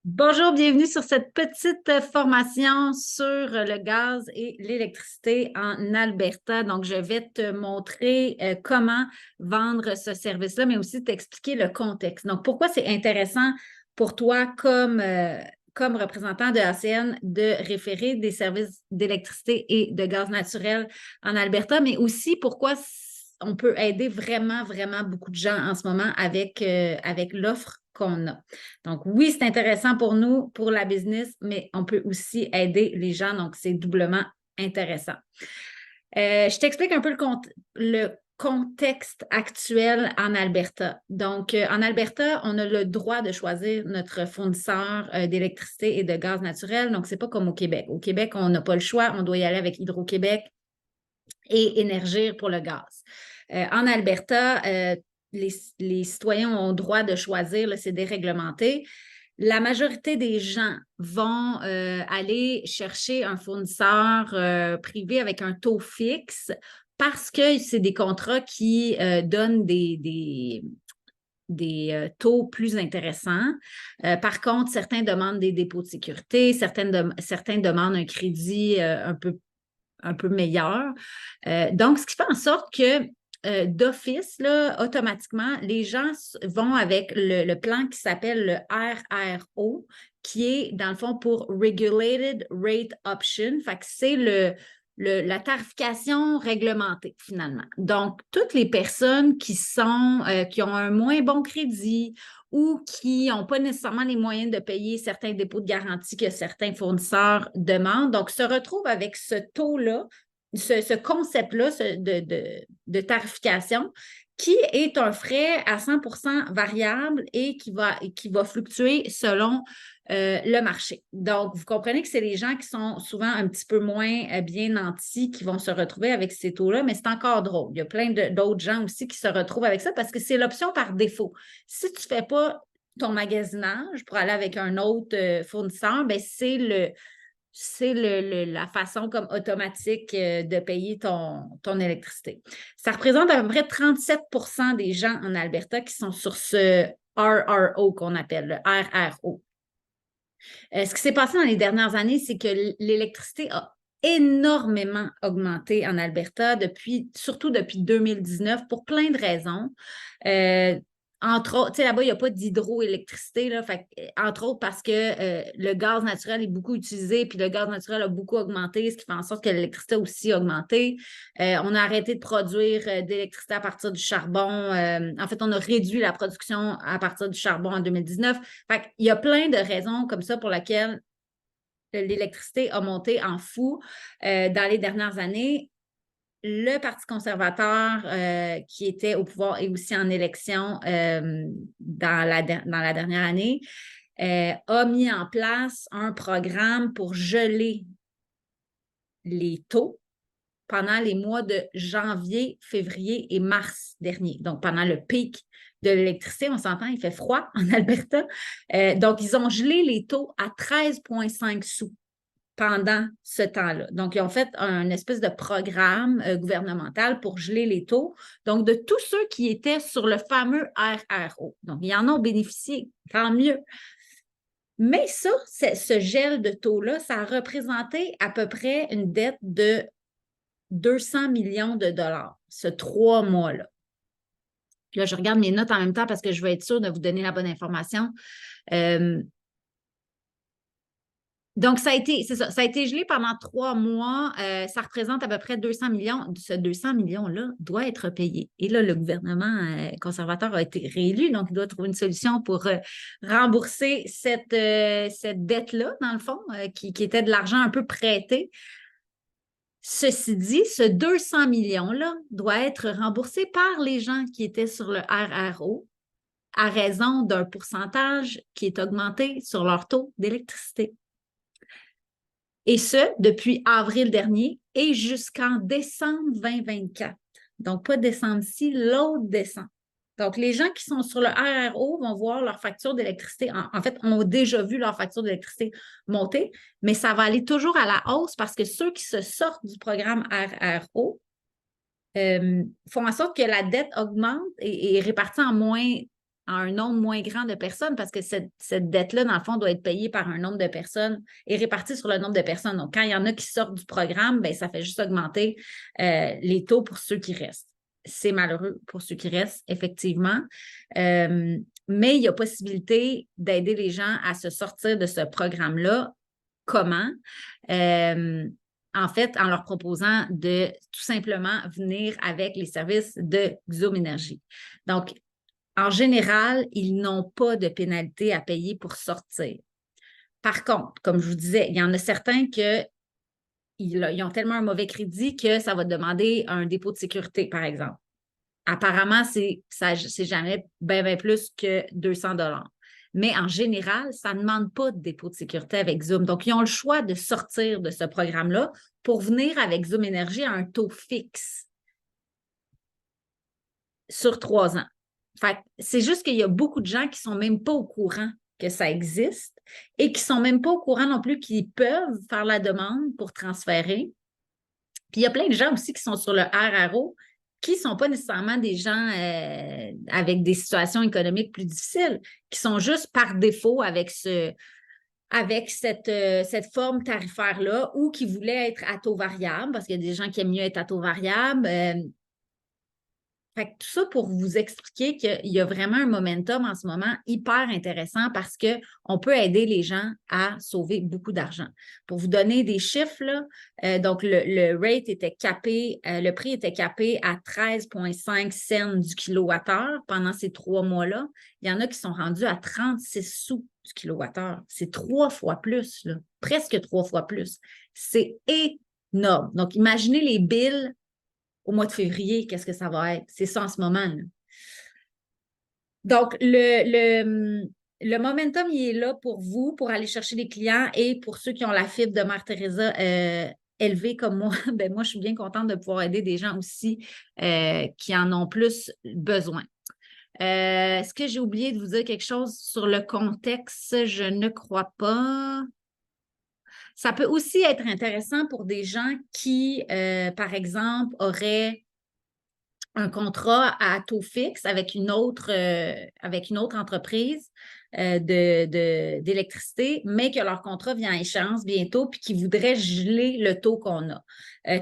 Bonjour, bienvenue sur cette petite formation sur le gaz et l'électricité en Alberta. Donc, je vais te montrer comment vendre ce service-là, mais aussi t'expliquer le contexte. Donc, pourquoi c'est intéressant pour toi comme représentant de ACN de référer des services d'électricité et de gaz naturel en Alberta, mais aussi pourquoi on peut aider vraiment, vraiment beaucoup de gens en ce moment avec l'offre qu'on a. Donc, oui, c'est intéressant pour nous, pour la business, mais on peut aussi aider les gens. Donc, c'est doublement intéressant. Je t'explique un peu le contexte actuel en Alberta. Donc, en Alberta, on a le droit de choisir notre fournisseur d'électricité et de gaz naturel. Donc, c'est pas comme au Québec. Au Québec, on n'a pas le choix. On doit y aller avec Hydro-Québec et Énergir pour le gaz. En Alberta, les citoyens ont le droit de choisir, c'est déréglementé. La majorité des gens vont aller chercher un fournisseur privé avec un taux fixe parce que c'est des contrats qui donnent des taux plus intéressants. Par contre, certains demandent des dépôts de sécurité, certains demandent un crédit un peu meilleur. Donc, ce qui fait en sorte que d'office, là, automatiquement, les gens vont avec le plan qui s'appelle le RRO, qui est, dans le fond, pour Regulated Rate Option. Fait que c'est la tarification réglementée, finalement. Donc, toutes les personnes qui ont un moins bon crédit ou qui n'ont pas nécessairement les moyens de payer certains dépôts de garantie que certains fournisseurs demandent, donc se retrouvent avec ce taux-là, ce concept-là de tarification qui est un frais à 100 variable et qui va fluctuer selon le marché. Donc, vous comprenez que c'est les gens qui sont souvent un petit peu moins bien nantis qui vont se retrouver avec ces taux-là, mais c'est encore drôle. Il y a plein d'autres gens aussi qui se retrouvent avec ça parce que c'est l'option par défaut. Si tu ne fais pas ton magasinage pour aller avec un autre fournisseur, ben c'est la façon comme automatique de payer ton électricité. Ça représente à peu près 37 des gens en Alberta qui sont sur ce RRO qu'on appelle le RRO. Ce qui s'est passé dans les dernières années, c'est que l'électricité a énormément augmenté en Alberta, surtout depuis 2019, pour plein de raisons. Entre autres, tu sais, là-bas, il n'y a pas d'hydroélectricité, là, entre autres parce que le gaz naturel est beaucoup utilisé, puis le gaz naturel a beaucoup augmenté, ce qui fait en sorte que l'électricité a aussi augmenté. On a arrêté de produire d'électricité à partir du charbon. En fait, on a réduit la production à partir du charbon en 2019. Il y a plein de raisons comme ça pour lesquelles l'électricité a monté en fou dans les dernières années. Le Parti conservateur qui était au pouvoir et aussi en élection dans la dernière année a mis en place un programme pour geler les taux pendant les mois de janvier, février et mars dernier. Donc, pendant le pic de l'électricité, on s'entend, il fait froid en Alberta. Donc, ils ont gelé les taux à 13,5 sous pendant ce temps-là. Donc, ils ont fait un espèce de programme gouvernemental pour geler les taux. Donc, de tous ceux qui étaient sur le fameux RRO. Donc, ils en ont bénéficié, tant mieux. Mais ça, ce gel de taux-là, ça a représenté à peu près une dette de 200 millions de dollars, ce 3 mois-là. Puis là, je regarde mes notes en même temps parce que je veux être sûre de vous donner la bonne information. Donc, c'est ça, ça a été gelé pendant 3 mois. Ça représente à peu près 200 millions. Ce 200 millions-là doit être payé. Et là, le gouvernement conservateur a été réélu, donc il doit trouver une solution pour rembourser cette dette-là, dans le fond, qui était de l'argent un peu prêté. Ceci dit, ce 200 millions-là doit être remboursé par les gens qui étaient sur le RRO à raison d'un pourcentage qui est augmenté sur leur taux d'électricité. Et ce, depuis avril dernier et jusqu'en décembre 2024. Donc, pas décembre-ci, l'autre décembre. Donc, les gens qui sont sur le RRO vont voir leur facture d'électricité, en fait, ont déjà vu leur facture d'électricité monter, mais ça va aller toujours à la hausse parce que ceux qui se sortent du programme RRO font en sorte que la dette augmente et est répartie en moins à un nombre moins grand de personnes parce que cette dette-là, dans le fond, doit être payée par un nombre de personnes et répartie sur le nombre de personnes. Donc, quand il y en a qui sortent du programme, bien, ça fait juste augmenter les taux pour ceux qui restent. C'est malheureux pour ceux qui restent, effectivement. Mais il y a possibilité d'aider les gens à se sortir de ce programme-là. Comment? En fait, en leur proposant de tout simplement venir avec les services de Xoom Énergie. Donc, en général, ils n'ont pas de pénalité à payer pour sortir. Par contre, comme je vous disais, il y en a certains ils ont tellement un mauvais crédit que ça va demander un dépôt de sécurité, par exemple. Apparemment, c'est jamais bien plus que 200 $. Mais en général, ça ne demande pas de dépôt de sécurité avec Xoom. Donc, ils ont le choix de sortir de ce programme-là pour venir avec Xoom Énergie à un taux fixe sur 3 ans. Fait c'est juste qu'il y a beaucoup de gens qui ne sont même pas au courant que ça existe et qui ne sont même pas au courant non plus qu'ils peuvent faire la demande pour transférer. Puis il y a plein de gens aussi qui sont sur le RRO qui ne sont pas nécessairement des gens avec des situations économiques plus difficiles, qui sont juste par défaut avec cette forme tarifaire-là ou qui voulaient être à taux variable, parce qu'il y a des gens qui aiment mieux être à taux variable. Fait que tout ça pour vous expliquer qu'il y a vraiment un momentum en ce moment hyper intéressant parce qu'on peut aider les gens à sauver beaucoup d'argent. Pour vous donner des chiffres, là, donc le rate était capé, le prix était capé à 13,5 cents du kilowattheure pendant ces 3 mois-là. Il y en a qui sont rendus à 36 sous du kilowattheure. C'est 3 fois plus, là, presque 3 fois plus. C'est énorme. Donc, imaginez les billes au mois de février, qu'est-ce que ça va être? C'est ça en ce moment, là. Donc, le momentum, il est là pour vous, pour aller chercher des clients et pour ceux qui ont la fibre de Mère Teresa élevée comme moi, ben moi, je suis bien contente de pouvoir aider des gens aussi qui en ont plus besoin. Est-ce que j'ai oublié de vous dire quelque chose sur le contexte? Je ne crois pas. Ça peut aussi être intéressant pour des gens qui, par exemple, auraient un contrat à taux fixe avec une autre entreprise d'électricité, mais que leur contrat vient à échéance bientôt, puis qui voudraient geler le taux qu'on a.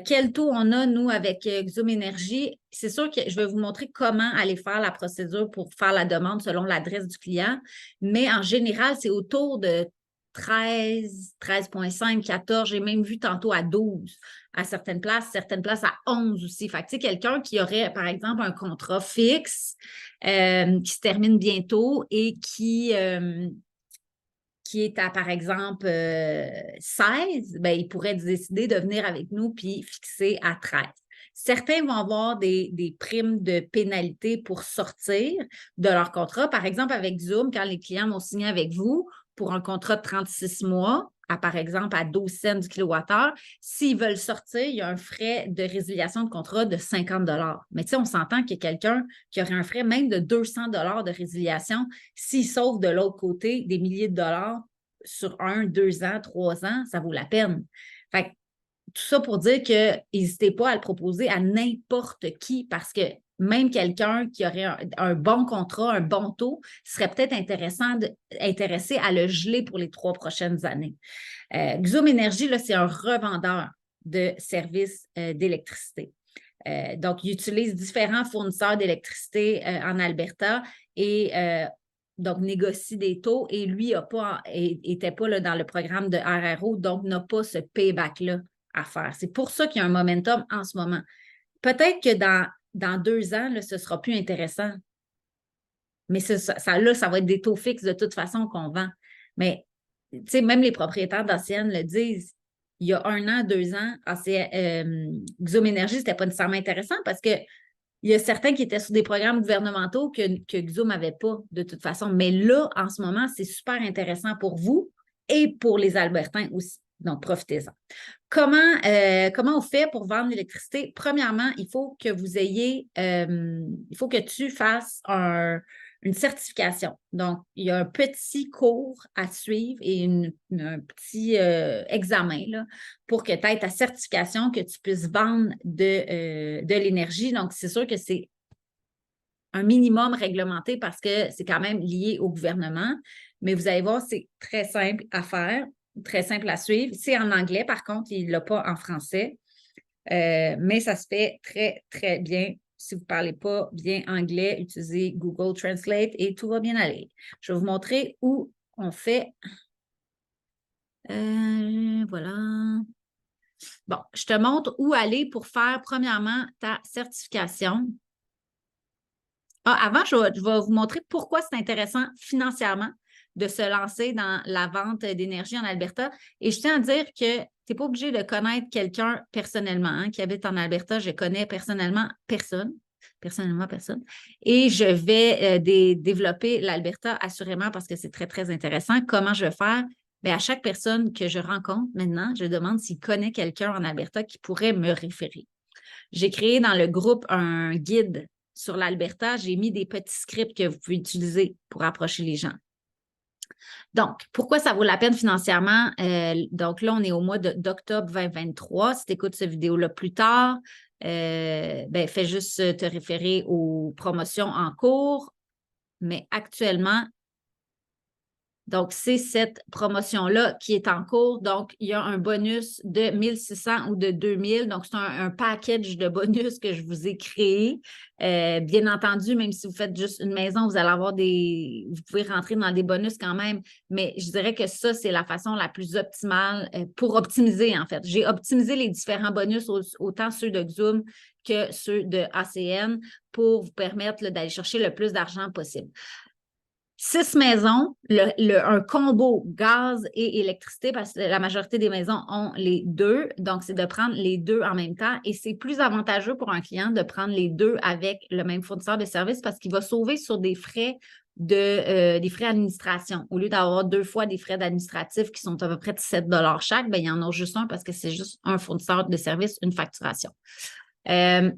Quel taux on a, nous, avec Xoom Énergie? C'est sûr que je vais vous montrer comment aller faire la procédure pour faire la demande selon l'adresse du client, mais en général, c'est autour de 13, 13,5, 14, j'ai même vu tantôt à 12 à certaines places à 11 aussi. Fait que, tu sais, quelqu'un qui aurait, par exemple, un contrat fixe qui se termine bientôt et qui est à, par exemple, 16, bien, il pourrait décider de venir avec nous puis fixer à 13. Certains vont avoir des primes de pénalité pour sortir de leur contrat. Par exemple, avec Xoom, quand les clients vont signer avec vous pour un contrat de 36 mois, par exemple, à 12 cents du kilowattheure, s'ils veulent sortir, il y a un frais de résiliation de contrat de 50 $. Mais tu sais, on s'entend qu'il y a quelqu'un qui aurait un frais même de 200 $ de résiliation s'il sauve de l'autre côté des milliers de dollars sur 1, 2 ans, 3 ans, ça vaut la peine. Fait que, tout ça pour dire que n'hésitez pas à le proposer à n'importe qui parce que même quelqu'un qui aurait un bon contrat, un bon taux, serait peut-être intéressé à le geler pour les 3 prochaines années. Xoom Énergie, c'est un revendeur de services d'électricité. Donc, il utilise différents fournisseurs d'électricité en Alberta et donc négocie des taux et lui n'était pas là, dans le programme de RRO, donc n'a pas ce payback-là à faire. C'est pour ça qu'il y a un momentum en ce moment. Peut-être que dans 2 ans, là, ce ne sera plus intéressant. Mais ça va être des taux fixes de toute façon qu'on vend. Mais, tu sais, même les propriétaires d'anciennes le disent. Il y a 1 an, 2 ans, Xoom Énergie, ce n'était pas nécessairement intéressant parce que il y a certains qui étaient sur des programmes gouvernementaux que Xoom n'avait pas de toute façon. Mais là, en ce moment, c'est super intéressant pour vous et pour les Albertains aussi. Donc, profitez-en. Comment on fait pour vendre l'électricité? Premièrement, il faut que il faut que tu fasses une certification. Donc, il y a un petit cours à suivre et un petit examen là, pour que tu aies ta certification, que tu puisses vendre de l'énergie. Donc, c'est sûr que c'est un minimum réglementé parce que c'est quand même lié au gouvernement. Mais vous allez voir, c'est très simple à faire, très simple à suivre. C'est en anglais, par contre, il ne l'a pas en français. Mais ça se fait très, très bien. Si vous ne parlez pas bien anglais, utilisez Google Translate et tout va bien aller. Je vais vous montrer où on fait. Voilà. Bon, je te montre où aller pour faire, premièrement, ta certification. Avant, je vais vous montrer pourquoi c'est intéressant financièrement de se lancer dans la vente d'énergie en Alberta. Et je tiens à dire que tu n'es pas obligé de connaître quelqu'un personnellement qui habite en Alberta. Je connais personnellement personne. Personnellement, personne. Et je vais développer l'Alberta assurément parce que c'est très, très intéressant. Comment je vais faire? Bien, à chaque personne que je rencontre maintenant, je demande s'il connaît quelqu'un en Alberta qui pourrait me référer. J'ai créé dans le groupe un guide sur l'Alberta. J'ai mis des petits scripts que vous pouvez utiliser pour approcher les gens. Donc, pourquoi ça vaut la peine financièrement? Donc là, on est au mois d'octobre 2023. Si tu écoutes cette vidéo-là plus tard, fais juste te référer aux promotions en cours. Mais actuellement, donc, c'est cette promotion-là qui est en cours. Donc, il y a un bonus de 1600 ou de 2000. Donc, c'est un package de bonus que je vous ai créé. Bien entendu, même si vous faites juste une maison, vous allez avoir vous pouvez rentrer dans des bonus quand même. Mais je dirais que ça, c'est la façon la plus optimale pour optimiser, en fait. J'ai optimisé les différents bonus, autant ceux de Xoom que ceux de ACN, pour vous permettre d'aller chercher le plus d'argent possible. 6 maisons, un combo gaz et électricité, parce que la majorité des maisons ont les deux. Donc, c'est de prendre les deux en même temps. Et c'est plus avantageux pour un client de prendre les deux avec le même fournisseur de services parce qu'il va sauver sur des frais des frais d'administration. Au lieu d'avoir 2 fois des frais administratifs qui sont à peu près de 7 chaque, bien, il y en a juste un parce que c'est juste un fournisseur de services, une facturation.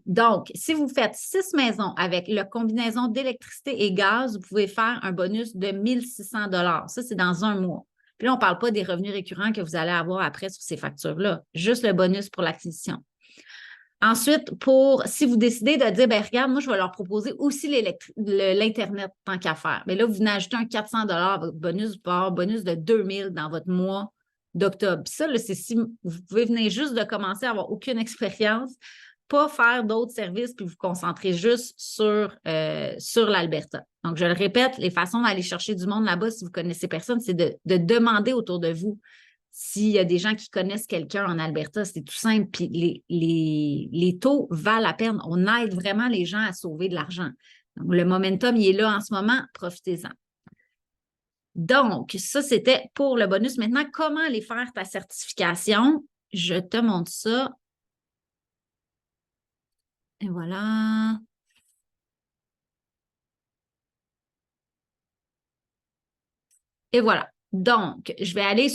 Donc, si vous faites 6 maisons avec la combinaison d'électricité et gaz, vous pouvez faire un bonus de 1600 $. Ça, c'est dans un mois. Puis là, on ne parle pas des revenus récurrents que vous allez avoir après sur ces factures-là, juste le bonus pour l'acquisition. Ensuite, si vous décidez de dire, bien, regarde, moi, je vais leur proposer aussi l'Internet tant qu'à faire. Mais là, vous venez ajouter un 400 à votre bonus, vous pouvez avoir un bonus de 2000 dans votre mois d'octobre. Puis ça, c'est si vous pouvez venir juste de commencer à avoir aucune expérience, pas faire d'autres services puis vous concentrer juste sur l'Alberta. Donc, je le répète, les façons d'aller chercher du monde là-bas, si vous ne connaissez personne, c'est de demander autour de vous s'il y a des gens qui connaissent quelqu'un en Alberta. C'est tout simple. Puis les taux valent la peine. On aide vraiment les gens à sauver de l'argent. Donc, le momentum, il est là en ce moment. Profitez-en. Donc, ça, c'était pour le bonus. Maintenant, comment aller faire ta certification? Je te montre ça. Et voilà. Et voilà. Donc, je vais aller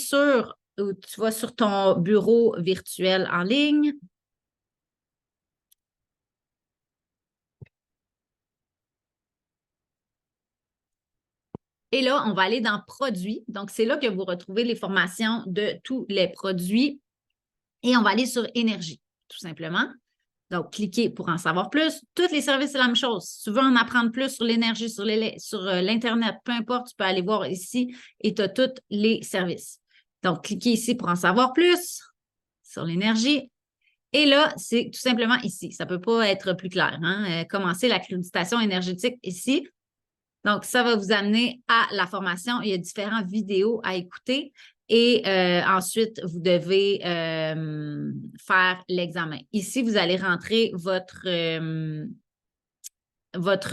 tu vas sur ton bureau virtuel en ligne. Et là, on va aller dans Produits. Donc, c'est là que vous retrouvez les formations de tous les produits. Et on va aller sur Énergie, tout simplement. Donc, cliquez pour en savoir plus. Tous les services, c'est la même chose. Si tu veux en apprendre plus sur l'énergie, sur l'Internet, peu importe, tu peux aller voir ici et tu as tous les services. Donc, cliquez ici pour en savoir plus sur l'énergie. Et là, c'est tout simplement ici. Ça ne peut pas être plus clair. Commencer l'accréditation énergétique ici. Donc, ça va vous amener à la formation. Il y a différentes vidéos à écouter. Et ensuite, vous devez faire l'examen. Ici, vous allez rentrer votre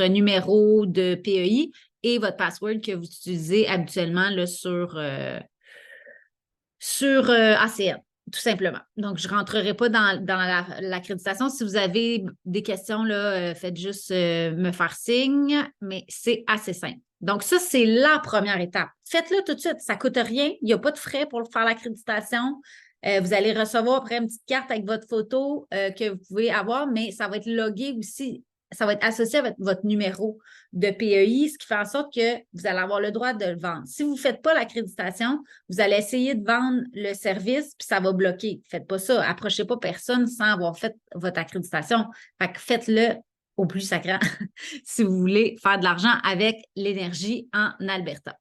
numéro de PEI et votre password que vous utilisez habituellement là, sur ACN, tout simplement. Donc, je ne rentrerai pas dans l'accréditation. Si vous avez des questions, là, faites juste me faire signe, mais c'est assez simple. Donc, ça, c'est la première étape. Faites-le tout de suite. Ça ne coûte rien. Il n'y a pas de frais pour faire l'accréditation. Vous allez recevoir après une petite carte avec votre photo que vous pouvez avoir, mais ça va être logué aussi. Ça va être associé avec votre numéro de PEI, ce qui fait en sorte que vous allez avoir le droit de le vendre. Si vous ne faites pas l'accréditation, vous allez essayer de vendre le service, puis ça va bloquer. Ne faites pas ça. Approchez pas personne sans avoir fait votre accréditation. Fait que faites-le au plus sacrant si vous voulez faire de l'argent avec l'énergie en Alberta.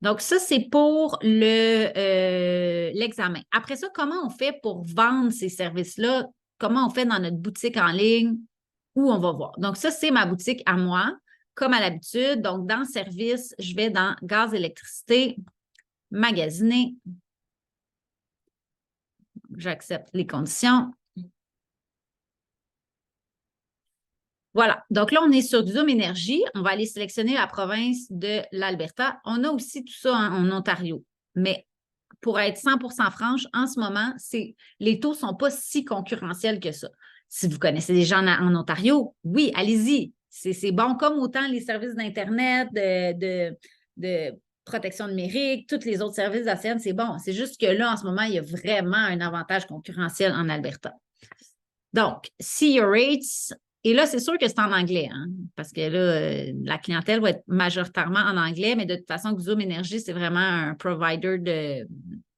Donc, ça, c'est pour l'examen. Après ça, comment on fait pour vendre ces services-là? Comment on fait dans notre boutique en ligne? Où on va voir. Donc, ça, c'est ma boutique à moi, comme à l'habitude. Donc, dans service, je vais dans gaz, électricité, magasiner. J'accepte les conditions. Voilà. Donc là, on est sur du Zoom Énergie. On va aller sélectionner la province de l'Alberta. On a aussi tout ça en Ontario. Mais pour être 100% franche, en ce moment, les taux ne sont pas si concurrentiels que ça. Si vous connaissez des gens en Ontario, oui, allez-y. C'est bon comme autant les services d'Internet, de protection numérique, tous les autres services d'ACN, c'est bon. C'est juste que là, en ce moment, il y a vraiment un avantage concurrentiel en Alberta. Donc, see your rates. Et là, c'est sûr que c'est en anglais, hein, parce que là, la clientèle va être majoritairement en anglais, mais de toute façon, Zoom Énergie, c'est vraiment un provider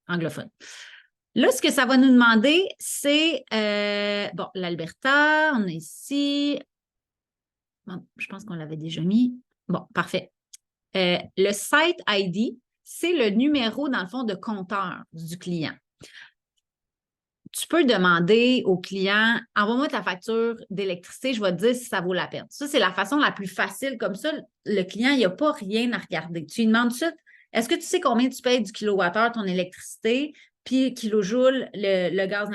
anglophone. Là, ce que ça va nous demander, c'est, bon, l'Alberta, on est ici. Bon, je pense qu'on l'avait déjà mis. Bon, parfait. Le site ID, c'est le numéro, dans le fond, de compteur du client. Tu peux demander au client, envoie-moi ta facture d'électricité, je vais te dire si ça vaut la peine. Ça, c'est la façon la plus facile. Comme ça, le client, il n'y a pas rien à regarder. Tu lui demandes tout de suite, est-ce que tu sais combien tu payes du kilowattheure ton électricité, puis kilojoule le gaz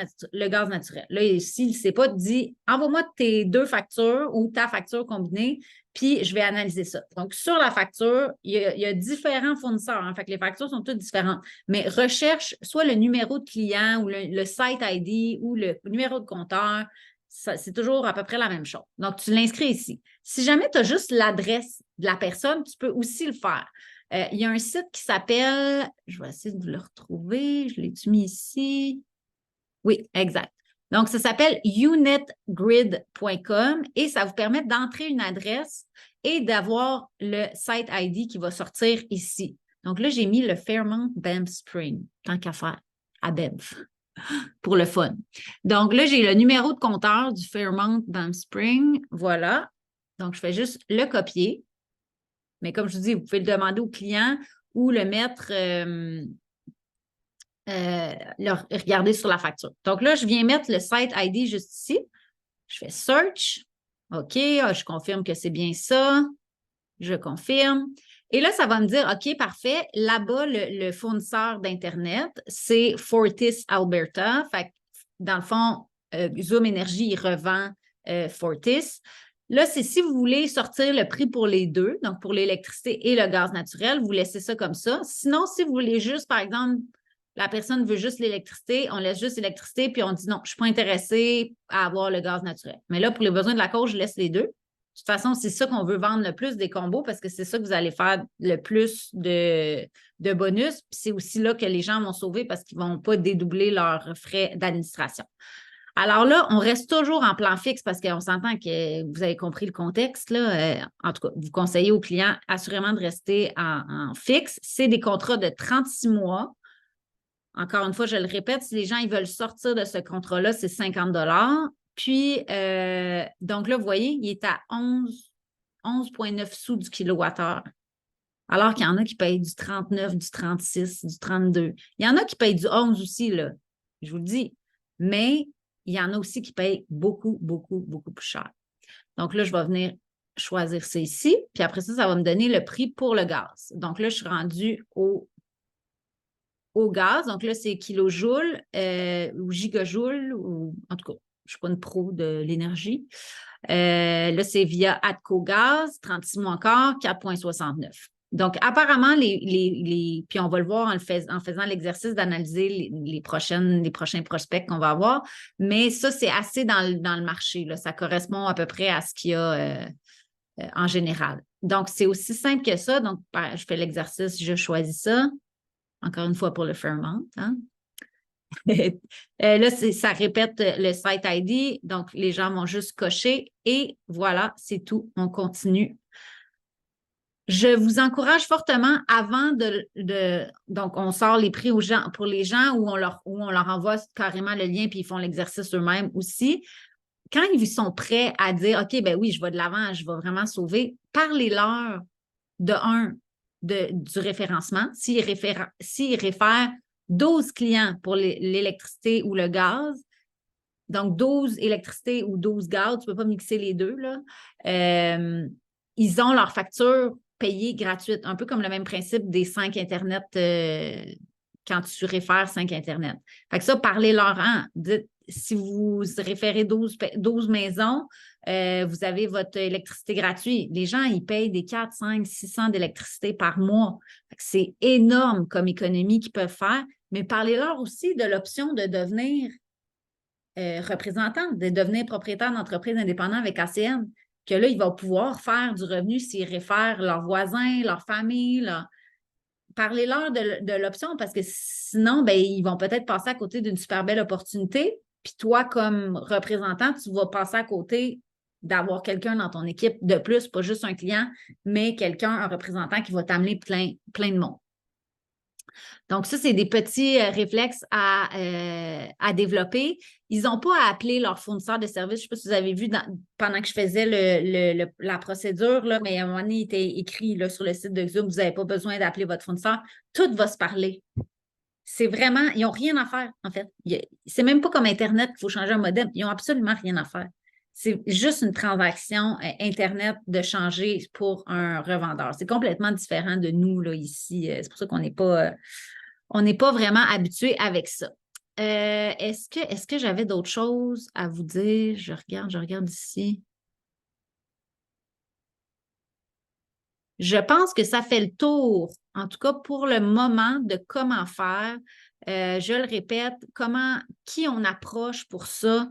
naturel. Là, s'il ne sait pas, tu dis, envoie-moi tes deux factures ou ta facture combinée, puis je vais analyser ça. Donc, sur la facture, il y a différents fournisseurs. Fait que les factures sont toutes différentes. Mais recherche soit le numéro de client ou le site ID ou le numéro de compteur. C'est toujours à peu près la même chose. Donc, tu l'inscris ici. Si jamais tu as juste l'adresse de la personne, tu peux aussi le faire. Il y a un site qui s'appelle, je vais essayer de vous le retrouver, je l'ai-tu mis ici? Oui, exact. Donc, ça s'appelle unitgrid.com et ça vous permet d'entrer une adresse et d'avoir le site ID qui va sortir ici. Donc là, j'ai mis le Fairmont Banff Spring, tant qu'à faire, à Banff, pour le fun. Donc là, j'ai le numéro de compteur du Fairmont Banff Spring. Voilà. Donc, je fais juste le copier. Mais comme je vous dis, vous pouvez le demander au client ou le mettre, regarder sur la facture. Donc là, je viens mettre le site ID juste ici. Je fais search. OK, je confirme que c'est bien ça. Je confirme. Et là, ça va me dire, OK, parfait. Là-bas, le fournisseur d'Internet, c'est Fortis Alberta. Fait que, dans le fond, Zoom Énergie, il revend Fortis. Là, c'est si vous voulez sortir le prix pour les deux, donc pour l'électricité et le gaz naturel, vous laissez ça comme ça. Sinon, si vous voulez juste, par exemple, la personne veut juste l'électricité, on laisse juste l'électricité, puis on dit non, je ne suis pas intéressée à avoir le gaz naturel. Mais là, pour les besoins de la cause, je laisse les deux. De toute façon, c'est ça qu'on veut vendre le plus des combos parce que c'est ça que vous allez faire le plus de bonus. Puis c'est aussi là que les gens vont sauver parce qu'ils ne vont pas dédoubler leurs frais d'administration. Alors là, on reste toujours en plan fixe parce qu'on s'entend que vous avez compris le contexte. Là. En tout cas, vous conseillez aux clients assurément de rester en fixe. C'est des contrats de 36 mois. Encore une fois, je le répète, si les gens ils veulent sortir de ce contrat-là, c'est 50 $. Puis, donc là, vous voyez, il est à 11,9 sous du kilowattheure. Alors qu'il y en a qui payent du 39, du 36, du 32. Il y en a qui payent du 11 aussi, là. Je vous le dis. Mais il y en a aussi qui payent beaucoup, beaucoup, beaucoup plus cher. Donc là, je vais venir choisir ça ici. Puis après ça, ça va me donner le prix pour le gaz. Donc là, je suis rendue au gaz. Donc là, c'est kilojoules ou gigajoules, ou en tout cas, je ne suis pas une pro de l'énergie. Là, c'est via ATCO Gaz, 36 mois encore, 4,69. Donc, apparemment, puis on va le voir en faisant l'exercice d'analyser les prochains prospects qu'on va avoir, mais ça, c'est assez dans le marché. Là. Ça correspond à peu près à ce qu'il y a en général. Donc, c'est aussi simple que ça. Donc, je fais l'exercice, je choisis ça. Encore une fois pour le Fairmont. Hein? Là, ça répète le site ID. Donc, les gens vont juste cocher et voilà, c'est tout. On continue. Je vous encourage fortement avant donc, on sort les prix pour les gens où on leur envoie carrément le lien puis ils font l'exercice eux-mêmes aussi. quand ils sont prêts à dire, OK, ben oui, je vais de l'avant, je vais vraiment sauver, parlez-leur de un, du référencement. S'ils réfèrent 12 clients pour l'électricité ou le gaz, donc 12 électricité ou 12 gaz, tu ne peux pas mixer les deux, là. Ils ont leur facture payée gratuite, un peu comme le même principe des 5 Internet quand tu réfères 5 Internet. Fait que ça, parlez-leur en. Dites, si vous référez 12 maisons, vous avez votre électricité gratuite. Les gens, ils payent des 4, 5, 600 d'électricité par mois. C'est énorme comme économie qu'ils peuvent faire, mais parlez-leur aussi de l'option de devenir représentant, de devenir propriétaire d'entreprise indépendante avec ACN, que là, ils vont pouvoir faire du revenu s'ils réfèrent leurs voisins, leur famille. Parlez-leur de l'option parce que sinon, ben, ils vont peut-être passer à côté d'une super belle opportunité. Puis toi, comme représentant, tu vas passer à côté d'avoir quelqu'un dans ton équipe de plus, pas juste un client, mais quelqu'un, un représentant qui va t'amener plein de monde. Donc, ça, c'est des petits réflexes à développer. Ils n'ont pas à appeler leur fournisseur de services. Je ne sais pas si vous avez vu pendant que je faisais la procédure, là, mais à un moment donné, il était écrit là, sur le site de Zoom, vous n'avez pas besoin d'appeler votre fournisseur. Tout va se parler. C'est vraiment, ils n'ont rien à faire, en fait. C'est même pas comme Internet qu'il faut changer un modem. Ils n'ont absolument rien à faire. C'est juste une transaction Internet de changer pour un revendeur. C'est complètement différent de nous, là, ici. C'est pour ça qu'on n'est pas vraiment habitué avec ça. Est-ce que j'avais d'autres choses à vous dire? Je regarde ici. Je pense que ça fait le tour, en tout cas pour le moment, de comment faire. Je le répète, qui on approche pour ça.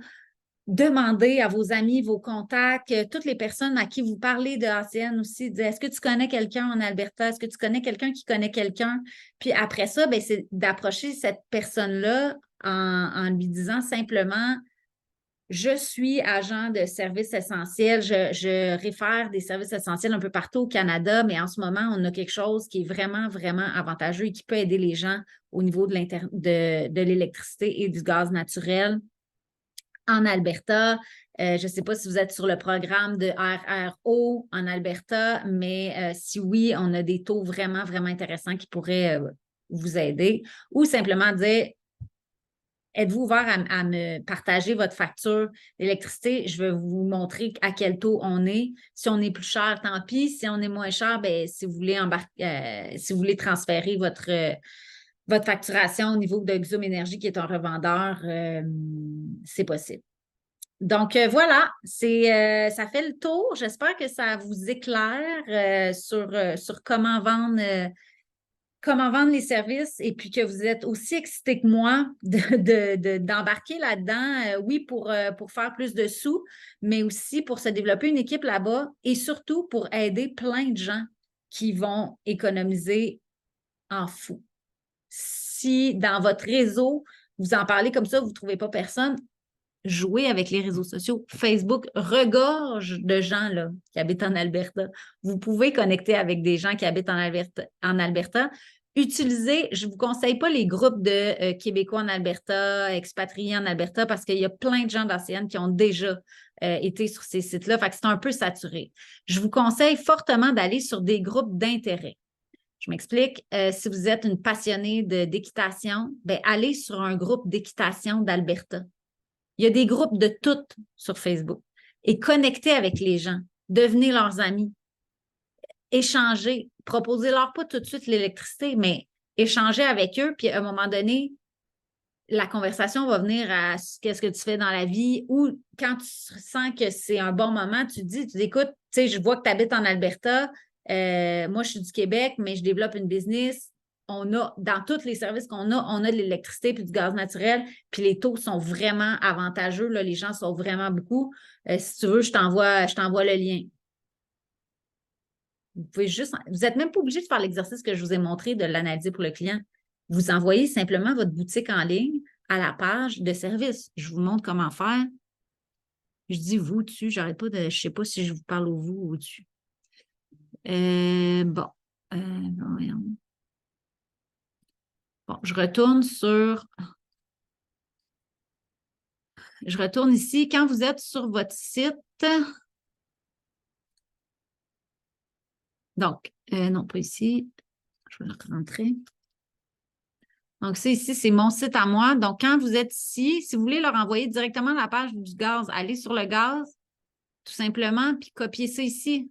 Demandez à vos amis, vos contacts, toutes les personnes à qui vous parlez de ACN aussi, est-ce que tu connais quelqu'un en Alberta? Est-ce que tu connais quelqu'un qui connaît quelqu'un? Puis après ça, ben, c'est d'approcher cette personne-là en lui disant simplement, je suis agent de services essentiels, je réfère des services essentiels un peu partout au Canada, mais en ce moment, on a quelque chose qui est vraiment, vraiment avantageux et qui peut aider les gens au niveau de l'électricité et du gaz naturel en Alberta. Je ne sais pas si vous êtes sur le programme de RRO en Alberta, mais si oui, on a des taux vraiment, vraiment intéressants qui pourraient vous aider. Ou simplement dire, êtes-vous ouvert à me partager votre facture d'électricité? Je vais vous montrer à quel taux on est. Si on est plus cher, tant pis. Si on est moins cher, bien, si vous voulez transférer votre facturation au niveau de Xum Énergie, qui est un revendeur, c'est possible. Donc voilà, ça fait le tour. J'espère que ça vous éclaire sur comment vendre les services et puis que vous êtes aussi excité que moi d'embarquer là-dedans, oui, pour faire plus de sous, mais aussi pour se développer une équipe là-bas et surtout pour aider plein de gens qui vont économiser en fou. Si dans votre réseau, vous en parlez comme ça, vous ne trouvez pas personne, jouer avec les réseaux sociaux. Facebook regorge de gens là, qui habitent en Alberta. Vous pouvez connecter avec des gens qui habitent en Alberta. Utilisez, je ne vous conseille pas les groupes de Québécois en Alberta, expatriés en Alberta, parce qu'il y a plein de gens d'ACN qui ont déjà été sur ces sites-là. Fait que c'est un peu saturé. Je vous conseille fortement d'aller sur des groupes d'intérêt. Je m'explique. Si vous êtes une passionnée d'équitation, ben, allez sur un groupe d'équitation d'Alberta. Il y a des groupes de toutes sur Facebook. Et connectez avec les gens. Devenez leurs amis. Échangez. Proposez-leur pas tout de suite l'électricité, mais échangez avec eux. Puis à un moment donné, la conversation va venir à qu'est-ce que tu fais dans la vie ou quand tu sens que c'est un bon moment, tu dis écoute, tu sais, je vois que tu habites en Alberta. Moi, je suis du Québec, mais je développe une business. On a, dans tous les services qu'on a, on a de l'électricité puis du gaz naturel, puis les taux sont vraiment avantageux. Là, les gens sont vraiment beaucoup. Si tu veux, je t'envoie le lien. Vous n'êtes même pas obligé de faire l'exercice que je vous ai montré de l'analyser pour le client. Vous envoyez simplement votre boutique en ligne à la page de service. Je vous montre comment faire. Je dis vous dessus, j'arrête pas de. Je ne sais pas si je vous parle au vous ou au dessus. Bon. Voyons. Bon, je retourne sur je retourne ici. Quand vous êtes sur votre site, donc, non, pas ici. Je vais le rentrer. Donc, c'est ici, c'est mon site à moi. Donc, quand vous êtes ici, si vous voulez leur envoyer directement la page du gaz, allez sur le gaz, tout simplement, puis copier ça ici.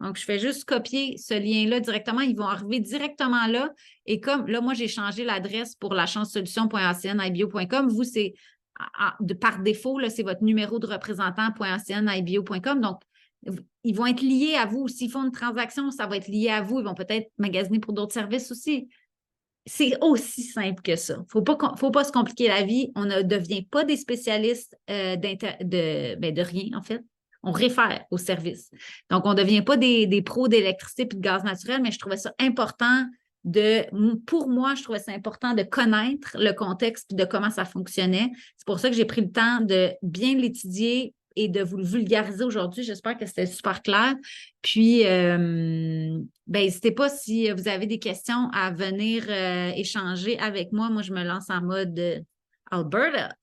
Donc, je fais juste copier ce lien-là directement. Ils vont arriver directement là. Et comme là, moi, j'ai changé l'adresse pour lachanssolution.acnibio.com. Vous, c'est par défaut, là, c'est votre numéro de représentant.acnibio.com. Donc, ils vont être liés à vous. S'ils font une transaction, ça va être lié à vous. Ils vont peut-être magasiner pour d'autres services aussi. C'est aussi simple que ça. Il ne faut pas se compliquer la vie. On ne devient pas des spécialistes de rien, en fait. On réfère au service. Donc, on ne devient pas des pros d'électricité et de gaz naturel, mais je trouvais ça important pour moi, je trouvais ça important de connaître le contexte et de comment ça fonctionnait. C'est pour ça que j'ai pris le temps de bien l'étudier et de vous le vulgariser aujourd'hui. J'espère que c'était super clair. Puis, n'hésitez pas si vous avez des questions à venir échanger avec moi. Moi, je me lance en mode Alberta.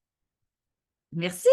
Merci.